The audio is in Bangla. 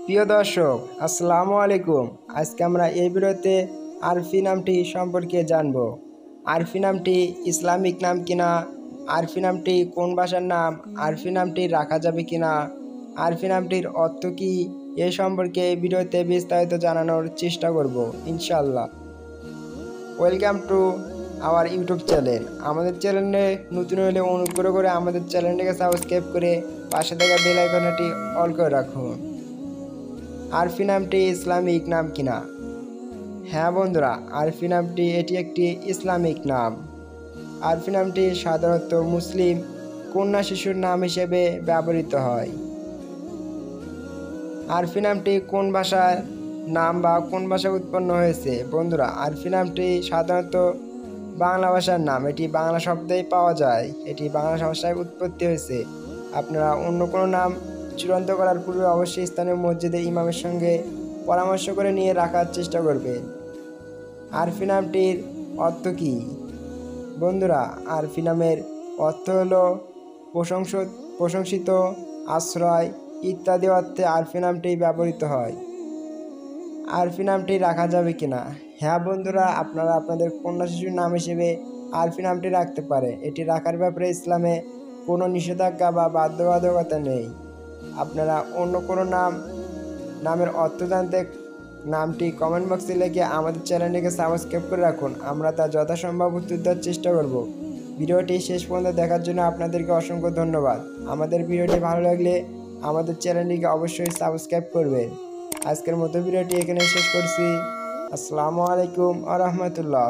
প্রিয় দর্শক, আসসালামু আলাইকুম। আজকে আমরা এই ভিডিওতে আরফি নামটি সম্পর্কে জানব। আরফি নামটি ইসলামিক নাম কিনা, আরফি নামটি কোন ভাষার নাম, আরফি নামটি রাখা যাবে কিনা, আরফি নামটির অর্থ কী, এ সম্পর্কে এই ভিডিওতে বিস্তারিত জানানোর চেষ্টা করব ইনশাআল্লাহ। Welcome to our YouTube channel. আমাদের চ্যানেলে নতুন হলে অনুগ্রহ করে আমাদের চ্যানেলটিকে সাবস্ক্রাইব করে পাশে থাকা বেল আইকনটি অল করে রাখুন। আরফি নামটি ইসলামিক নাম কিনা? হ্যাঁ বন্ধুরা, আরফি নামটি এটি একটি ইসলামিক নাম। আরফি নামটি সাধারণত মুসলিম কন্যা শিশুর নাম হিসেবে ব্যবহৃত হয়। আরফি নামটি কোন ভাষার নাম বা কোন ভাষায় উৎপন্ন হয়েছে? বন্ধুরা, আরফি নামটি সাধারণত বাংলা ভাষার নাম। এটি বাংলা শব্দেই পাওয়া যায়। এটি বাংলা ভাষায় উৎপত্তি হয়েছে। আপনারা অন্য কোনো নাম চূড়ান্ত করার পূর্বে অবশ্যই স্থানীয় মসজিদের ইমামের সঙ্গে পরামর্শ করে নিয়ে রাখার চেষ্টা করবেন। আরফি নামটির অর্থ কী? বন্ধুরা, আরফি নামের অর্থ হলো প্রশংসিত, আশ্রয় ইত্যাদি অর্থে আরফি নামটি ব্যবহৃত হয়। আরফি নামটি রাখা যাবে কিনা? হ্যাঁ বন্ধুরা, আপনারা আপনাদের কন্যা শিশুর নাম হিসেবে আরফি নামটি রাখতে পারে। এটি রাখার ব্যাপারে ইসলামে কোনো নিষেধাজ্ঞা বা বাধ্যবাধকতা নেই। আপনারা অন্য কোনো নামের অর্থ জানতে নামটি কমেন্ট বক্সে লিখে আমাদের চ্যানেলটিকে সাবস্ক্রাইব করে রাখুন। আমরা তা যথাসম্ভব উত্তর দেওয়ার চেষ্টা করব। ভিডিওটি শেষ পর্যন্ত দেখার জন্য আপনাদেরকে অসংখ্য ধন্যবাদ। আমাদের ভিডিওটি ভালো লাগলে আমাদের চ্যানেলটিকে অবশ্যই সাবস্ক্রাইব করবেন। আজকের মতো ভিডিওটি এখানে শেষ করছি। আসসালামু আলাইকুম ওয়া রাহমাতুল্লাহ।